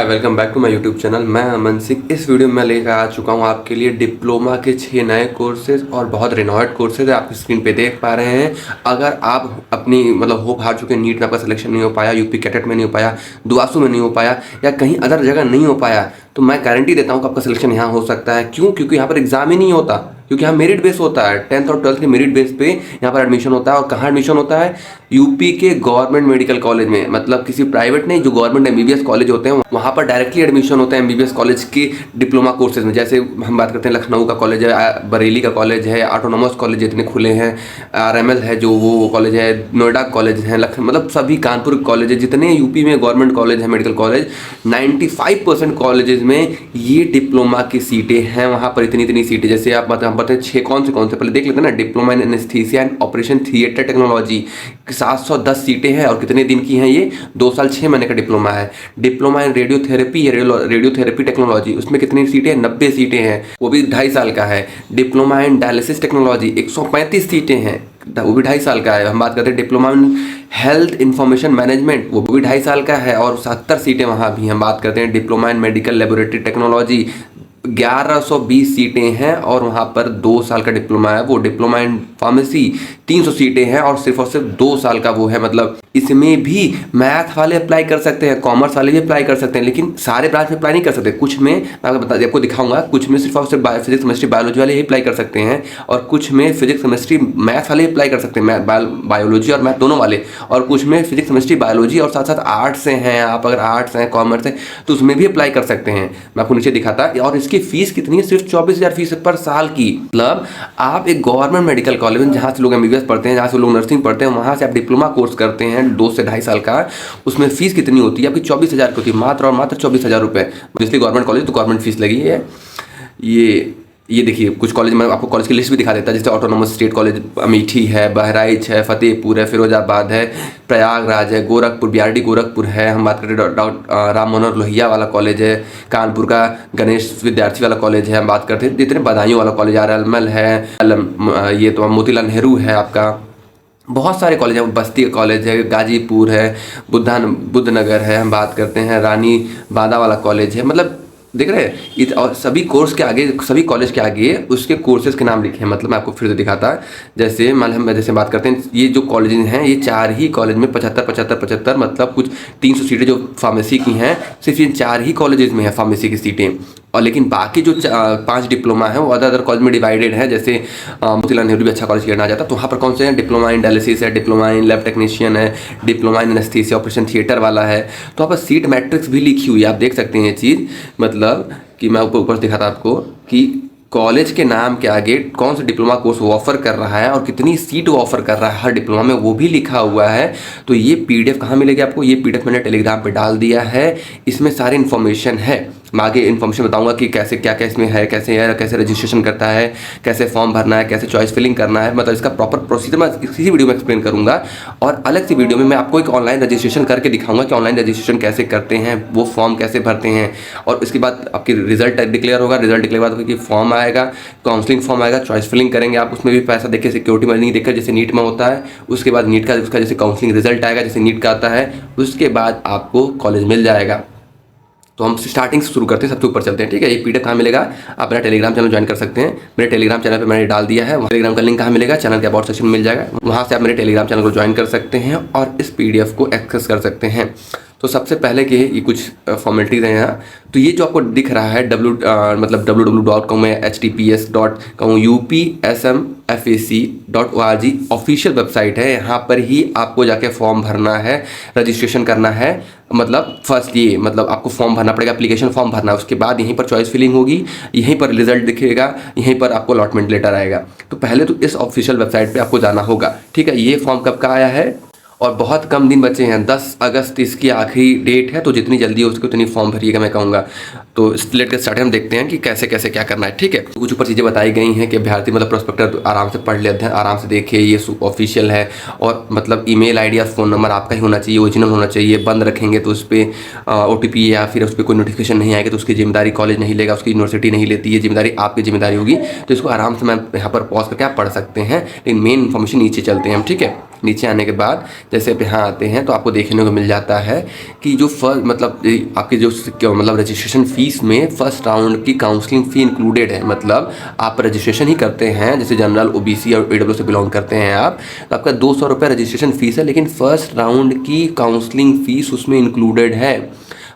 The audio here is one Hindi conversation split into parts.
Hi welcome back to my YouTube channel. मैं अमन सिंह। इस वीडियो में मैं लेकर आ चुका हूँ आपके लिए डिप्लोमा के 6 नए कोर्सेज और बहुत रिनोवेड कोर्सेज है। आप स्क्रीन पे देख पा रहे हैं। अगर आप अपनी होप हार चुके, नीट में आपका सिलेक्शन नहीं हो पाया, यूपी कैडेट में नहीं हो पाया, दुआसू में नहीं हो पाया या कहीं अदर जगह नहीं हो पाया, तो मैं गारंटी देता हूँ कि आपका सिलेक्शन यहाँ हो सकता है। क्यों? क्योंकि यहाँ पर एग्जाम ही नहीं होता, क्योंकि यहाँ मेरिट बेस होता है। 10th और 12th के मेरिट बेस पे यहाँ पर एडमिशन होता है। और कहाँ एडमिशन होता है? यूपी के गवर्नमेंट मेडिकल कॉलेज में, मतलब किसी प्राइवेट नहीं, जो गवर्नमेंट एमबीबीएस कॉलेज होते हैं वहाँ पर डायरेक्टली एडमिशन होता है एमबीबीएस कॉलेज के डिप्लोमा कोर्सेज में। जैसे हम बात करते हैं लखनऊ का कॉलेज है, बरेली का कॉलेज है, ऑटोनोमस कॉलेज जितने खुले हैं, आरएमएल है जो वो कॉलेज है, नोएडा कॉलेज है, मतलब सभी कानपुर कॉलेज है, जितने यूपी में गवर्नमेंट कॉलेज है मेडिकल कॉलेज, 95% कॉलेजेस में ये डिप्लोमा की सीटें हैं। वहाँ पर इतनी सीटें, जैसे आप बताएं 6 कौन से पहले देख लेते हैं ना। Diploma in anaesthesia and operation theatre technology 710 सीटें हैं। और कितने दिन की हैं ये? 2 साल 6 महीने का डिप्लोमा है। डिप्लोमा इन रेडियोथेरेपी टेक्नोलॉजी, उसमें कितनी सीटें? 90 सीटें हैं, वो भी 2.5 साल का है। डिप्लोमा इन डायलिसिस टेक्नोलॉजी 135 सीटें हैं, वो भी 2.5 साल का है। हम बात करते हैं diploma in health information management, वो भी 2.5 साल का है और 70 सीटें वहाँ भी। हम बात करते हैं diploma in medical laboratory technology, 1120 सीटें हैं और वहाँ पर 2 साल का डिप्लोमा है। वो डिप्लोमा इन फार्मेसी 300 सीटें हैं और सिर्फ 2 साल का वो है। मतलब इसमें भी मैथ वाले अप्लाई कर सकते हैं, कॉमर्स वाले भी अप्लाई कर सकते हैं, लेकिन सारे ब्रांच में अप्लाई नहीं कर सकते। कुछ में मैं आपको दिखाऊंगा, कुछ में सिर्फ और सिर्फ फिजिक्स केमिस्ट्री बायोलॉजी वाले ही अप्लाई कर सकते हैं, और कुछ में फिजिक्स केमिस्ट्री मैथ वाले अप्लाई कर सकते हैं, बायोलॉजी और मैथ दोनों वाले। और कुछ में फिजिक्स केमिस्ट्री बायोलॉजी और साथ साथ आर्ट्स से हैं, आप अगर आर्ट्स हैं कॉमर्स है तो उसमें भी अप्लाई कर सकते हैं। मैं आपको नीचे दिखाता। और इसकी फीस कितनी है? सिर्फ 24,000 फीस पर साल की। मतलब आप एक गवर्नमेंट मेडिकल कॉलेज में जहाँ से लोग एमबीबीएस पढ़ते हैं, जहाँ से लोग नर्सिंग पढ़ते हैं, वहाँ से आप डिप्लोमा कोर्स करते हैं 2 से 2.5 साल का, उसमें फीस कितनी होती है आपकी? 24,000 की होती है, मात्र और मात्र 24,000 रुपये। इसलिए गवर्नमेंट कॉलेज तो गवर्नमेंट फीस लगी है। ये देखिए कुछ कॉलेज, मैं आपको कॉलेज की लिस्ट भी दिखा देता, जैसे ऑटोनोमस स्टेट कॉलेज अमेठी है, बहराइच है, फतेहपुर है, फिरोजाबाद है, प्रयागराज है, गोरखपुर, बीआरडी गोरखपुर है। हम बात करें राम मनोहर लोहिया वाला कॉलेज है, कानपुर का गणेश विद्यार्थी वाला कॉलेज है। हम बात करते हैं जितने बदायूं वाला कॉलेज, आरएमएल है, ये तो मोतीलाल नेहरू है आपका, बहुत सारे कॉलेज हैं। बस्ती कॉलेज है, गाजीपुर है, बुद्धनगर है। हम बात करते हैं रानी बादा वाला कॉलेज है। मतलब देख रहे हैं, और सभी कोर्स के आगे, सभी कॉलेज के आगे उसके कोर्सेज के नाम लिखे हैं। मतलब मैं आपको फिर से दिखाता, जैसे मान हम जैसे बात करते हैं, ये जो कॉलेज हैं ये 4 ही कॉलेज में 75 मतलब कुछ 300 सीटें जो फार्मेसी की हैं, सिर्फ इन 4 ही कॉलेजेस में है फार्मेसी की सीटें। और लेकिन बाकी जो 5 डिप्लोमा है वो अदर कॉलेज में डिवाइडेड है। जैसे मोतीलाल नेहरू भी अच्छा कॉलेज करना चाहता, तो वहाँ पर कौन से हैं? डिप्लोमा इन डायलिसिस है, डिप्लोमा इन लैब टेक्नीशियन है, diploma in anaesthesia operation theatre वाला है। तो वहाँ पर सीट मैट्रिक्स भी लिखी हुई है, आप देख सकते हैं ये चीज़। मतलब कि मैं ऊपर से दिखाता आपको कि कॉलेज के नाम के आगे कौन सा डिप्लोमा कोर्स वो ऑफर कर रहा है और कितनी सीट वो ऑफर कर रहा है हर डिप्लोमा में, वो भी लिखा हुआ है। तो ये पीडीएफ कहाँ मिलेगी आपको? ये पीडीएफ मैंने टेलीग्राम पे डाल दिया है, इसमें सारी इन्फॉर्मेशन है। मैं आगे इन्फॉर्मेशन बताऊंगा कि कैसे क्या क्या इसमें है, कैसे रजिस्ट्रेशन करता है, कैसे फॉर्म भरना है, कैसे चॉइस फिलिंग करना है। मतलब इसका प्रॉपर प्रोसीजर मैं इसी वीडियो में एक्सप्लेन करूंगा। और अलग से वीडियो में मैं आपको एक ऑनलाइन रजिस्ट्रेशन करके दिखाऊंगा कि ऑनलाइन रजिस्ट्रेशन कैसे करते हैं, वो फॉर्म कैसे भरते हैं। और उसके बाद आपकी रिजल्ट डिक्लेयर होगा, रिजल्ट डिक्लेयर बाद कि फॉर्म आएगा, काउंसलिंग फॉर्म आएगा, चॉइस फिलिंग करेंगे आप, उसमें भी पैसा देके सिक्योरिटी मनी देकर, जैसे नीट में होता है। उसके बाद नीट का उसका जैसे काउंसलिंग रिजल्ट आएगा, जैसे नीट का आता है, उसके बाद आपको कॉलेज मिल जाएगा। तो हम स्टार्टिंग से शुरू करते हैं, सबसे ऊपर चलते हैं, ठीक है। ये पीडीएफ कहाँ मिलेगा? आप मेरा टेलीग्राम चैनल ज्वाइन कर सकते हैं। मेरे टेलीग्राम चैनल पे मैंने डाल दिया है। टेलीग्राम का लिंक कहाँ मिलेगा? चैनल के अबाउट सेक्शन में मिल जाएगा, वहाँ से आप मेरे टेलीग्राम चैनल को ज्वाइन कर सकते हैं और इस पीडीएफ को एक्सेस कर सकते हैं। तो सबसे पहले कि ये कुछ फॉर्मेलिटीज़ हैं यहाँ। तो ये जो आपको दिख रहा है www.com में https://upsmfac.org ऑफिशियल वेबसाइट है। यहाँ पर ही आपको जाके फॉर्म भरना है, रजिस्ट्रेशन करना है। मतलब फर्स्ट ये मतलब आपको फॉर्म भरना पड़ेगा, एप्लीकेशन फॉर्म भरना है। उसके बाद यहीं पर चॉइस फिलिंग होगी, यहीं पर रिजल्ट दिखेगा, यहीं पर आपको अलॉटमेंट लेटर आएगा। तो पहले तो इस ऑफिशियल वेबसाइट पे आपको जाना होगा, ठीक है। ये फॉर्म कब का आया है? और बहुत कम दिन बचे हैं, 10 अगस्त इसकी आखिरी डेट है। तो जितनी जल्दी हो उसकी उतनी फॉर्म भरिएगा, मैं कहूँगा। तो लेट के स्टार्ट हम देखते हैं कि कैसे कैसे क्या करना है, ठीक है। कुछ ऊपर चीज़ें बताई गई हैं कि अभ्यर्थी मतलब प्रोस्पेक्टर आराम से पढ़ लेते हैं, आराम से देखिए, ये ऑफिशियल है। और मतलब ईमेल आईडी या फ़ोन नंबर आपका ही होना चाहिए, ओरिजिनल होना चाहिए। बंद रखेंगे तो उस पर OTP या फिर उस पर कोई नोटिफिकेशन नहीं आएगा तो उसकी जिम्मेदारी कॉलेज नहीं लेगा, उसकी यूनिवर्सिटी नहीं लेती, ये जिम्मेदारी आपकी जिम्मेदारी होगी। तो इसको आराम से मैं यहाँ पर पॉज करके आप पढ़ सकते हैं, लेकिन मेन इन्फॉर्मेशन नीचे चलते हैं हम, ठीक है। नीचे आने के बाद जैसे आप यहाँ आते हैं तो आपको देखने को मिल जाता है कि जो फर्स्ट मतलब आपकी जो मतलब रजिस्ट्रेशन फ़ीस में फ़र्स्ट राउंड की काउंसलिंग फ़ी इंक्लूडेड है। मतलब आप रजिस्ट्रेशन ही करते हैं, जैसे जनरल, ओबीसी और ईडब्ल्यू से बिलोंग करते हैं आप, तो आपका 200 रुपये रजिस्ट्रेशन फ़ीस है, लेकिन फ़र्स्ट राउंड की काउंसलिंग फ़ीस उसमें इंक्लूडेड है।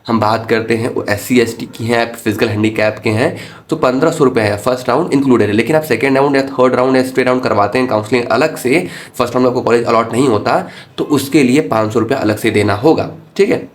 हम बात करते हैं वो SC/ST की हैं, आप फिजिकल हैंडीकैप के हैं तो 1500 रुपये है, फर्स्ट राउंड इंक्लूडेड है। लेकिन आप सेकेंड राउंड या थर्ड राउंड या स्ट्रेट राउंड करवाते हैं काउंसलिंग अलग से, फर्स्ट राउंड में आपको कॉलेज अलॉट नहीं होता, तो उसके लिए 500 रुपये अलग से देना होगा। ठीक है,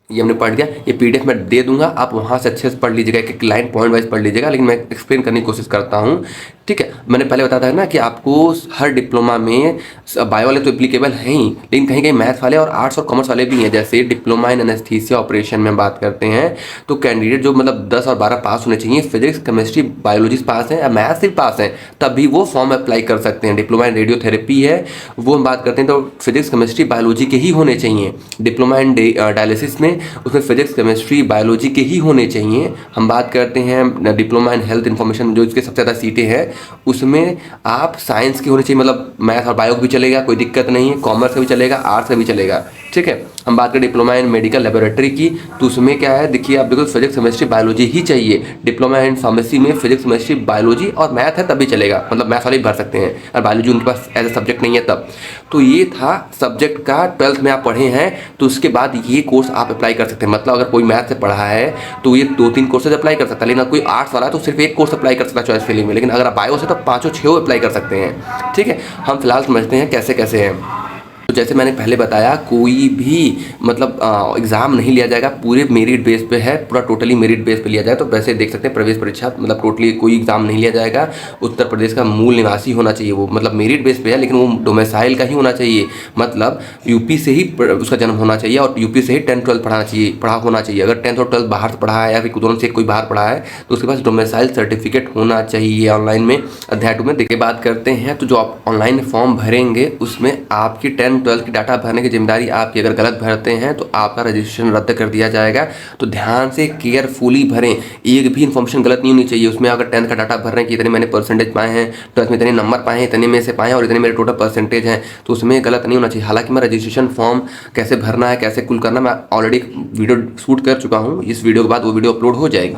ये हमने पढ़ दिया। ये PDF मैं दे दूंगा, आप वहाँ से अच्छे से पढ़ लीजिएगा, एक लाइन पॉइंट वाइज पढ़ लीजिएगा, लेकिन मैं एक्सप्लेन करने की कोशिश करता हूँ। ठीक है, मैंने पहले बताया था ना कि आपको हर डिप्लोमा में बायो वाले तो एप्लीकेबल हैं ही, लेकिन कहीं कहीं मैथ्स वाले और आर्ट्स और कॉमर्स वाले भी हैं। जैसे डिप्लोमा इन एनेस्थीसिया ऑपरेशन में बात करते हैं तो कैंडिडेट जो मतलब 10 और 12 पास होने चाहिए, फिजिक्स, केमिस्ट्री, बायोलॉजी पास हैं या मैथ्स से पास हैं, तब भी वो फॉर्म अप्लाई कर सकते हैं। डिप्लोमा इन रेडियोथेरेपी है, वो हम बात करते हैं तो फिजिक्स, केमिस्ट्री, बायोलॉजी के ही होने चाहिए। डिप्लोमा इन डायलिसिस में उसमें फिजिक्स, केमिस्ट्री, बायोलॉजी के ही होने चाहिए। हम बात करते हैं डिप्लोमा इन हेल्थ इन्फॉर्मेशन, जो इसके सबसे ज़्यादा सीटें हैं, उसमें आप साइंस के होने चाहिए, मतलब मैथ और बायो भी चलेगा, कोई दिक्कत नहीं है, कॉमर्स का भी चलेगा, आर्ट्स का भी चलेगा। ठीक है, हम बात करें डिप्लोमा इन मेडिकल लेबोरेटरी की, तो उसमें क्या है, देखिए आप बिल्कुल फिजिक्स, केमिस्ट्री, बायोलॉजी ही चाहिए। डिप्लोमा इन फार्मेसी में फिजिक्स, केमिस्ट्री, बायोलॉजी और मैथ है तब भी चलेगा, मतलब मैथ वाले भी भर सकते हैं, और बायोलॉजी उनके पास एज ए सब्जेक्ट नहीं है तब। तो ये था सब्जेक्ट का, 12th में आप पढ़े हैं तो उसके बाद ये कोर्स आप अप्लाई कर सकते हैं। मतलब अगर कोई मैथ से पढ़ा है तो ये 2-3 कोर्सेज अप्लाई कर सकता है, लेकिन कोई आर्ट्स वाला है तो सिर्फ एक कोर्स अप्लाई कर सकता है चॉइस फिलिंग में, लेकिन अगर आप बायो से तो 5-6 अप्लाई कर सकते हैं। ठीक है, हम फिलहाल समझते हैं कैसे कैसे हैं। तो जैसे मैंने पहले बताया, कोई भी मतलब एग्ज़ाम नहीं लिया जाएगा, पूरे मेरिट बेस पे है, पूरा टोटली मेरिट बेस पे लिया जाएगा। तो वैसे देख सकते हैं प्रवेश परीक्षा मतलब टोटली कोई एग्ज़ाम नहीं लिया जाएगा। उत्तर प्रदेश का मूल निवासी होना चाहिए वो, मतलब मेरिट बेस पे है, लेकिन वो डोमिसाइल का ही होना चाहिए, मतलब यूपी से ही उसका जन्म होना चाहिए और यूपी से ही 10th-12th पढ़ा होना चाहिए। अगर 10th और 12th बाहर से पढ़ा है या फिर दोनों से कोई बाहर पढ़ा है तो उसके पास डोमिसाइल सर्टिफिकेट होना चाहिए। ऑनलाइन में अध्याय 2 में देखिए बात करते हैं, तो जो आप ऑनलाइन फॉर्म भरेंगे उसमें आपकी 10th-12th की डाटा भरने की जिम्मेदारी आपकी। अगर गलत भरते हैं तो आपका रजिस्ट्रेशन रद्द कर दिया जाएगा। तो ध्यान से केयरफुली भरें, एक भी इन्फॉर्मेशन गलत नहीं होनी चाहिए उसमें। अगर 10th का डाटा भर रहे हैं कि इतने मैंने परसेंटेज पाए हैं, 12th में इतने नंबर पाए हैं, इतने में से पाए हैं और इतने मेरे टोटल परसेंटेज हैं, तो उसमें गलत नहीं होना चाहिए। हालांकि मैं रजिस्ट्रेशन फॉर्म कैसे भरना है, कैसे कुल करना, मैं ऑलरेडी वीडियो शूट कर चुका हूँ, इस वीडियो के बाद वो वीडियो अपलोड हो जाएगी।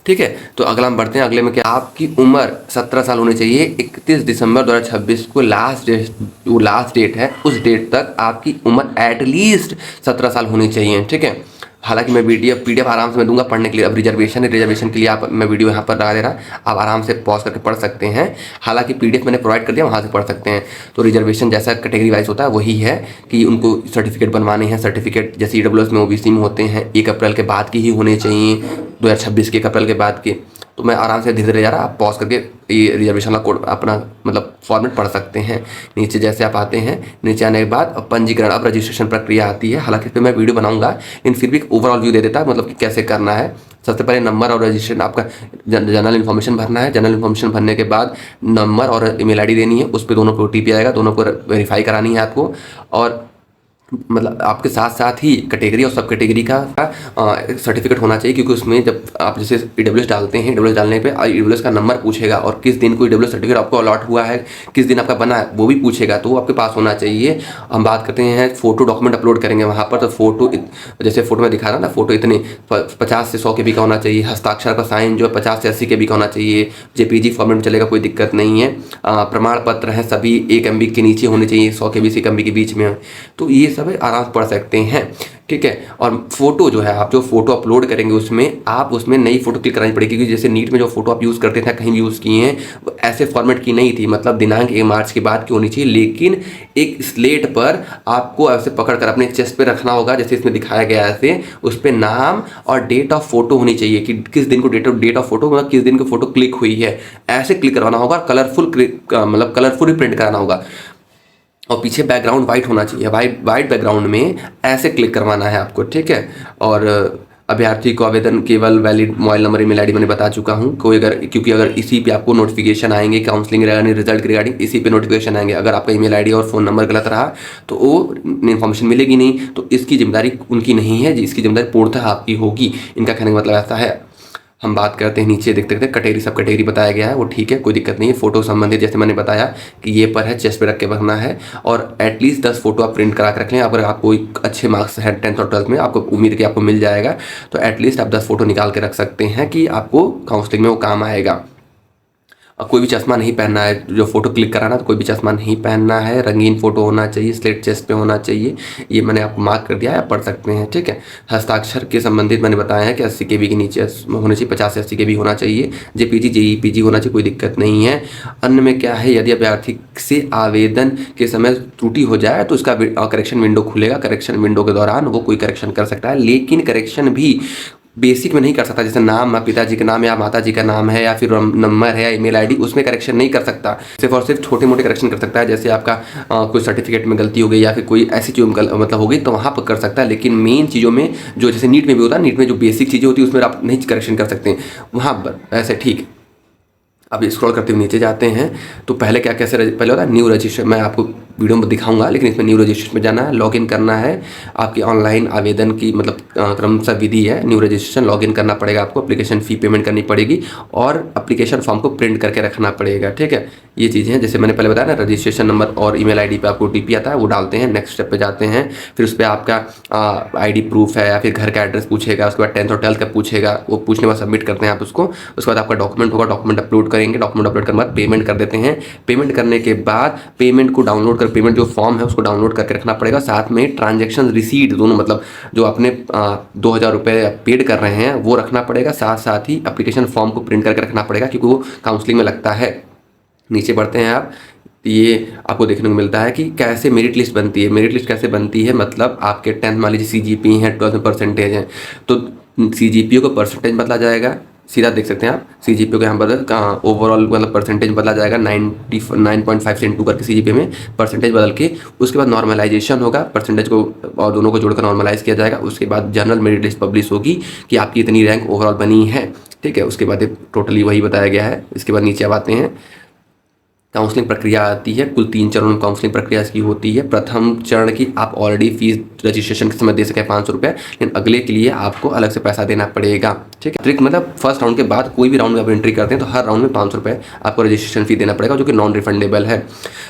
ठीक है, तो अगला हम बढ़ते हैं। अगले में क्या, आपकी उम्र 17 साल होनी चाहिए। 31 दिसंबर 2026 को लास्ट डेट है, उस डेट तक आपकी उम्र एटलीस्ट 17 साल होनी चाहिए। ठीक है, हालांकि मैं PDF आराम से मैं दूंगा पढ़ने के लिए। अब रिजर्वेशन के लिए आप, मैं वीडियो यहाँ पर लगा दे रहा, आप आराम से पॉज करके पढ़ सकते हैं। हालांकि PDF मैंने प्रोवाइड कर दिया, वहाँ से पढ़ सकते हैं। तो रिजर्वेशन जैसा कैटेगरी वाइज होता है वही है कि उनको सर्टिफिकेट बनवाने हैं। सर्टिफिकेट जैसे EWS में, OBC में होते हैं, 1 अप्रैल के बाद की ही होने चाहिए, 2026 के 1 अप्रैल के बाद के। तो मैं आराम से धीरे धीरे जा रहा, आप पॉज करके ये रिजर्वेशन का कोड अपना मतलब फॉर्मेट पढ़ सकते हैं। नीचे जैसे आप आते हैं, नीचे आने के बाद अब पंजीकरण, अब रजिस्ट्रेशन प्रक्रिया आती है। हालांकि इस पर मैं वीडियो बनाऊंगा, लेकिन फिर भी ओवरऑल व्यू दे देता है, मतलब कि कैसे करना है। सबसे पहले नंबर और रजिस्ट्रेशन, आपका जनरल इन्फॉर्मेशन भरना है। जनरल इन्फॉर्मेशन भरने के बाद नंबर और ईमेल ID देनी है, उस पर दोनों पर OTP आएगा, दोनों को वेरीफाई करानी है आपको। और मतलब आपके साथ साथ ही कैटेगरी और सब कैटेगरी का सर्टिफिकेट होना चाहिए, क्योंकि उसमें जब आप जैसे EWS डालते हैं, EWS डालने पे EWS का नंबर पूछेगा और किस दिन को EWS सर्टिफिकेट आपको अलॉट हुआ है, किस दिन आपका बना है वो भी पूछेगा, तो वो आपके पास होना चाहिए। हम बात करते हैं फोटो डॉक्यूमेंट अपलोड करेंगे वहाँ पर, तो फोटो जैसे फोटो में दिखा रहा ना, फोटो इतने 50 से 100 KB का होना चाहिए। हस्ताक्षर का साइन जो है 50 से 80 KB का होना चाहिए। JPG फॉर्मेट में चलेगा, कोई दिक्कत नहीं है। प्रमाण पत्र है सभी 1 MB के नीचे होने चाहिए, 100 KB से 1 MB के बीच में। तो ये सब आराम से पढ़ सकते हैं। ठीक है, और फोटो जो है, आप जो फोटो अपलोड करेंगे उसमें आप उसमें नई फोटो क्लिक करानी पड़ेगी, क्योंकि जैसे नीट में जो फोटो आप यूज़ करते थे, कहीं भी यूज़ किए हैं, वो ऐसे फॉर्मेट की नहीं थी, मतलब दिनांक 1 मार्च के बाद की होनी चाहिए। लेकिन एक स्लेट पर आपको ऐसे पकड़ कर अपने चेस्ट पे रखना होगा, जैसे इसमें दिखाया गया है ऐसे, उस पर नाम और डेट ऑफ फोटो होनी चाहिए कि किस दिन को डेट ऑफ फोटो, मतलब किस दिन को फोटो क्लिक हुई है, ऐसे क्लिक करवाना होगा। कलरफुल मतलब कलरफुल प्रिंट कराना होगा और पीछे बैकग्राउंड वाइट होना चाहिए। वाइट बैकग्राउंड में ऐसे क्लिक करवाना है आपको। ठीक है, और अभ्यर्थी को आवेदन केवल valid mobile number, email ID मैंने बता चुका हूँ। कोई अगर, क्योंकि अगर इसी पे आपको नोटिफिकेशन आएंगे काउंसलिंग रिजल्ट के रिगार्डिंग, इसी पे नोटिफिकेशन आएंगे। अगर आपका ईमेल ID और फ़ोन नंबर गलत रहा तो वो इन्फॉर्मेशन मिलेगी नहीं, तो इसकी जिम्मेदारी उनकी नहीं है, इसकी जिम्मेदारी पूर्णतः आपकी होगी। इनका कहने का मतलब ऐसा है। हम बात करते हैं नीचे देखते देखते कैटेगरी, सब कैटेगरी बताया गया है, वो ठीक है, कोई दिक्कत नहीं है। फोटो संबंधित जैसे मैंने बताया कि ये पर है, चेस्ट पे रख के रखना है और एटलीस्ट 10 फोटो आप प्रिंट करा के रख लें। अगर आपको अच्छे मार्क्स है 10th और 12th में, आपको उम्मीद है कि आपको मिल जाएगा, तो एटलीस्ट आप 10 फोटो निकाल के रख सकते हैं कि आपको काउंसलिंग में वो काम आएगा। और कोई भी चश्मा नहीं पहनना है, जो फोटो क्लिक कराना तो कोई भी चश्मा नहीं पहनना है, रंगीन फोटो होना चाहिए, स्लेट चेस्ट पे होना चाहिए। ये मैंने आपको मार्क कर दिया है, आप पढ़ सकते हैं, ठीक है। हस्ताक्षर के संबंधित मैंने बताया है कि 80 KB के नीचे होने चाहिए, 50 से 80 KB होना चाहिए। JPG JEPG होना चाहिए, कोई दिक्कत नहीं है। अन्य में क्या है, यदि अभ्यर्थी से आवेदन के समय त्रुटि हो जाए तो उसका करेक्शन विंडो खुलेगा। करेक्शन विंडो के दौरान वो कोई करेक्शन कर सकता है, लेकिन करेक्शन भी बेसिक में नहीं कर सकता। जैसे नाम, पिताजी का नाम या माता जी का नाम है या फिर नंबर है या ईमेल आईडी, उसमें करेक्शन नहीं कर सकता। सिर्फ और सिर्फ छोटे मोटे करेक्शन कर सकता है, जैसे आपका कोई सर्टिफिकेट में गलती हो गई या फिर कोई ऐसी चीज़ मतलब हो गई तो वहाँ पर कर सकता है। लेकिन मेन चीज़ों में जो जैसे नीट में भी होता है, नीट में जो बेसिक चीज़ें होती है उसमें आप नहीं करेक्शन कर सकते वहाँ पर, ऐसे ठीक है। अब स्क्रॉल करते हुए नीचे जाते हैं तो पहले क्या कैसे पहले होता है न्यू रजिस्ट्रेशन, मैं आपको वीडियो में दिखाऊंगा, लेकिन इसमें न्यू रजिस्ट्रेशन में जाना है, लॉगिन करना है। आपकी ऑनलाइन आवेदन की मतलब क्रमशः विधि है। न्यू रजिस्ट्रेशन, लॉगिन करना पड़ेगा आपको, एप्लीकेशन फ़ी पेमेंट करनी पड़ेगी और एप्लीकेशन फॉर्म को प्रिंट करके रखना पड़ेगा, ठीक है। ये चीज़ें हैं जैसे मैंने पहले बताया ना, रजिस्ट्रेशन नंबर और ईमेल आईडी पे आपको OTP आता है, वो डालते हैं। नेक्स्ट स्टेप पे जाते हैं, फिर उस पर आपका ID प्रूफ है या फिर घर का एड्रेस पूछेगा, उसके बाद 10th और 12th का पूछेगा, वो पूछने के बाद सबमिट करते हैं आप उसको। उसके बाद आपका डॉक्यूमेंट होगा, डॉक्यूमेंट अपलोड करेंगे, डॉक्यूमेंट अपलोड करने के बाद पेमेंट कर देते हैं। पेमेंट करने के बाद पेमेंट को डाउनलोड कर, पेमेंट जो फॉर्म है उसको डाउनलोड करके रखना पड़ेगा। साथ में ट्रांजेक्शन रिसीट दोनों, मतलब जो आपने 2000 रुपये पेड कर रहे हैं वो रखना पड़ेगा। साथ साथ ही एप्लीकेशन फॉर्म को प्रिंट करके रखना पड़ेगा, क्योंकि वो काउंसलिंग में लगता है। नीचे बढ़ते हैं आप, ये आपको देखने को मिलता है कि कैसे मेरिट लिस्ट बनती है। मेरिट लिस्ट कैसे बनती है, मतलब आपके 10th मान लीजिए CGPA है, 12th में परसेंटेज है, तो CGPA को परसेंटेज बदला जाएगा। सीधा देख सकते हैं आप, CGPA को यहाँ बदल ओवरऑल मतलब परसेंटेज बदला जाएगा, 99.5 से इंटू करके CGPA में परसेंटेज बदल के उसके बाद नॉर्मलाइजेशन होगा, परसेंटेज को और दोनों को जोड़कर नॉर्मलाइज किया जाएगा। उसके बाद जनरल मेरिट लिस्ट पब्लिश होगी कि आपकी इतनी रैंक ओवरऑल बनी है, ठीक है। उसके बाद टोटली वही बताया गया है। इसके बाद नीचे अब आते हैं, काउंसलिंग प्रक्रिया आती है। कुल 3 चरणों में काउंसलिंग प्रक्रिया इसकी होती है। प्रथम चरण की आप ऑलरेडी फीस रजिस्ट्रेशन के समय दे सके 500 रुपये, लेकिन अगले के लिए आपको अलग से पैसा देना पड़ेगा, ठीक है। ट्रिक मतलब फर्स्ट राउंड के बाद कोई भी राउंड में आप एंट्री करते हैं तो हर राउंड में 500 रुपये आपको रजिस्ट्रेशन फी देना पड़ेगा, जो कि नॉन रिफंडेबल है।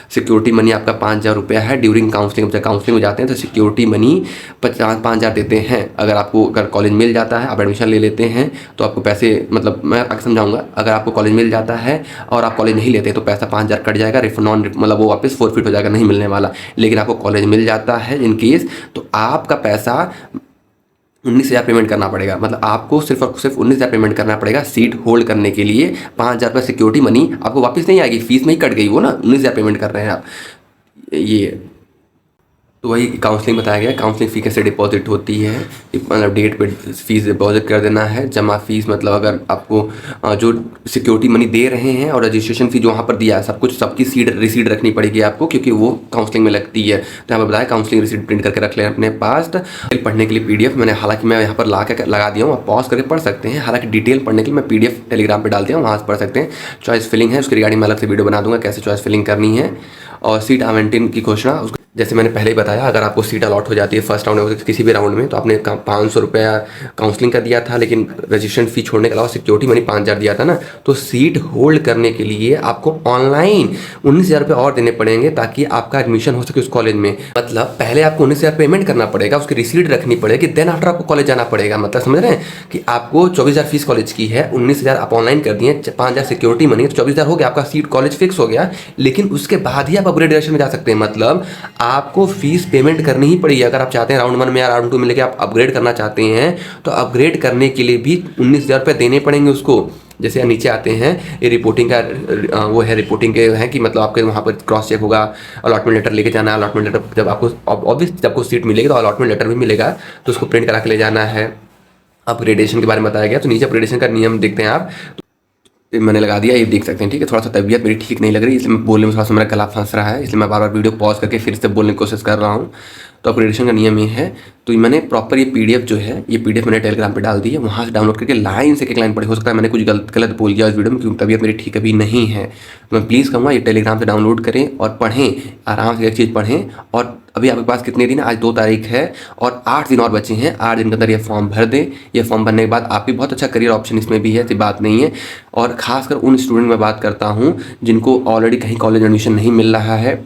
सिक्योरिटी मनी आपका 5000 रुपया है। ड्यूरिंग काउंसलिंग, जब काउंसलिंग में जाते हैं तो सिक्योरिटी मनी 5,000 देते हैं। अगर कॉलेज मिल जाता है, आप एडमिशन ले लेते हैं तो आपको पैसे, मतलब मैं आगे समझाऊंगा, अगर आपको कॉलेज मिल जाता है और आप कॉलेज नहीं लेते तो पैसा 5000 कट जाएगा, मतलब वो वापस फोरफिट हो जाएगा, नहीं मिलने वाला। लेकिन आपको कॉलेज मिल जाता है इन केस, तो आपका पैसा 19,000 पेमेंट करना पड़ेगा। मतलब आपको सिर्फ और सिर्फ 19,000 पेमेंट करना पड़ेगा सीट होल्ड करने के लिए। 5,000 रुपये सिक्योरिटी मनी आपको वापस नहीं आएगी, फीस में ही कट गई वो ना, 19,000 पेमेंट कर रहे हैं आप। ये तो वही काउंसलिंग बताया गया। काउंसलिंग फ़ी कैसे डिपॉजिट होती है, मतलब डेट पे फीस डिपॉजिट कर देना है। जमा फीस मतलब अगर आपको जो सिक्योरिटी मनी दे रहे हैं और रजिस्ट्रेशन फ़ी जो वहाँ पर दिया है सब कुछ, सबकी रिसीट रखनी पड़ेगी आपको, क्योंकि वो काउंसलिंग में लगती है। तो यहाँ पर बताया काउंसलिंग रिसीट प्रिंट करके रख लें अपने पास। पढ़ने के लिए PDF मैंने, हालांकि मैं यहाँ पर लगा दिया हूँ, आप पॉज करके पढ़ सकते हैं। हालांकि डिटेल पढ़ने के लिए मैं PDF टेलीग्राम पर डाल दिया हूँ, वहाँ से पढ़ सकते हैं। चॉइस फिलिंग है, उसकी रिगार्डिंग मैं अलग से वीडियो बना दूंगा कैसे चॉइस फिलिंग करनी है। और सीट आवंटन की घोषणा, जैसे मैंने पहले ही बताया, अगर आपको सीट अलॉट हो जाती है फर्स्ट राउंड में किसी भी राउंड में, तो आपने 500 रुपया काउंसलिंग का दिया था, लेकिन रजिस्ट्रेशन फ़ी छोड़ने के अलावा सिक्योरिटी मनी 5,000 दिया था ना, तो सीट होल्ड करने के लिए आपको ऑनलाइन 19,000 रुपये और देने पड़ेंगे, ताकि आपका एडमिशन हो सके उस कॉलेज में। मतलब पहले आपको 19,000 पेमेंट करना पड़ेगा, उसकी रिसीट रखनी पड़ेगी, देन आफ्टर आपको कॉलेज जाना पड़ेगा। मतलब समझ रहे हैं कि आपको 24,000 फीस कॉलेज की है, 19,000 आप ऑनलाइन कर दिए, 5,000 सिक्योरिटी मनी, तो 24,000 हो गया, आपका सीट कॉलेज फिक्स हो गया। लेकिन उसके बाद ही आप अपग्रेड ग्रेजुएशन में जा सकते हैं। मतलब आपको फीस पेमेंट करनी ही पड़ेगी। अगर आप चाहते हैं राउंड 1 में या राउंड 2 में लेके आप अपग्रेड करना चाहते हैं, तो अपग्रेड करने के लिए भी 19,000 रुपये देने पड़ेंगे उसको। जैसे नीचे आते हैं, ये रिपोर्टिंग का वो है, रिपोर्टिंग के हैं कि मतलब आपके वहाँ पर क्रॉस चेक होगा, अलॉटमेंट लेटर लेके जाना है। अलॉटमेंट लेटर जब आपको ऑब्वियस जब आपको सीट मिलेगी तो अलॉटमेंट लेटर भी मिलेगा, तो उसको प्रिंट करा के ले जाना है। अपग्रेडेशन के बारे में बताया गया, तो नीचे अपग्रेडेशन का नियम देखते हैं आप, मैंने लगा दिया, ये देख सकते हैं, ठीक है। थोड़ा सा तबीयत मेरी ठीक नहीं लग रही, इसलिए मैं बोलने में थोड़ा सा मेरा गला फंस रहा है, इसलिए मैं बार बार वीडियो पॉज करके फिर से बोलने की कोशिश कर रहा हूँ। तो अपग्रेडेशन का नियम ये है, तो मैंने प्रॉपर ये पीडीएफ जो है, ये पीडीएफ मैंने टेलीग्राम पे डाल दी है, वहाँ से डाउनलोड करके लाइन से एक लाइन पढ़े। हो सकता है मैंने कुछ गलत बोल दिया इस वीडियो में, क्योंकि तबीयत मेरी ठीक अभी नहीं है। तो मैं प्लीज़ कहूँगा ये टेलीग्राम से डाउनलोड करें और पढ़ें, आराम से एक चीज़ पढ़ें। और अभी आपके पास कितने दिन, आज 2 तारीख है और 8 दिन और बचे हैं। 8 दिन के अंदर ये फॉर्म भर दें। ये फॉर्म भरने के बाद आपकी बहुत अच्छा करियर ऑप्शन इसमें भी है, ऐसी बात नहीं है। और खासकर उन स्टूडेंट में बात करता हूँ जिनको ऑलरेडी कहीं कॉलेज एडमिशन नहीं मिल रहा है,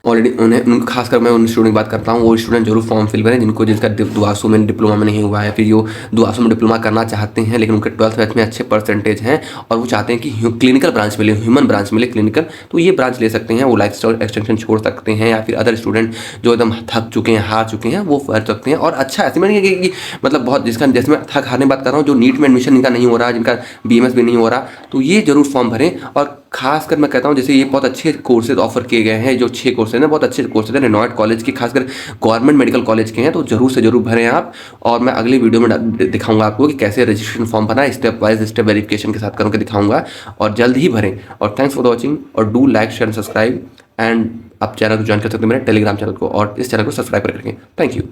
ऑलरेडी उन खासकर मैं उन स्टूडेंट की बात करता हूँ। वो स्टूडेंट जरूर फॉर्म फिल करें जिसका दुआसू में डिप्लोमा में नहीं हुआ है, फिर जो दुआसू में डिप्लोमा करना चाहते हैं लेकिन उनके 12th बैच में अच्छे परसेंटेज हैं और वो चाहते हैं कि क्लिनिकल ब्रांच मिले, ह्यूमन ब्रांच मिले क्लिनिकल, तो ये ब्रांच ले सकते हैं। वो लाइफ स्टाइल एक्सटेंशन छोड़ सकते हैं, या फिर अदर स्टूडेंट जो एकदम थक चुके हैं, हार चुके हैं, वो कर सकते हैं। और अच्छा ऐसे में नहीं कि मतलब बहुत जैसे मैं थक हारने बात कर रहा हूँ, जो नीट में एडमिशन इनका नहीं हो रहा, जिनका BMS भी नहीं हो रहा, तो ये जरूर फॉर्म भरें। और खासकर मैं कहता हूँ जैसे ये बहुत अच्छे कोर्सेज ऑफर किए गए हैं, जो 6 कोर्सेज हैं बहुत अच्छे कोर्सेज हैं रेनॉल्ड कॉलेज के, खासकर गवर्नमेंट मेडिकल कॉलेज के हैं, तो जरूर से जरूर भरें आप। और मैं अगली वीडियो में दिखाऊंगा आपको कि कैसे रजिस्ट्रेशन फॉर्म भरना है, स्टेप वाइज स्टेप वेरिफिकेशन के साथ करके दिखाऊंगा, और जल्द ही भरें। और थैंक्स फॉर वॉचिंग, और do like share and subscribe, and आप चैनल को ज्वाइन कर सकते हैं मेरे टेलीग्राम चैनल को, और इस चैनल को सब्सक्राइब करके। Thank you.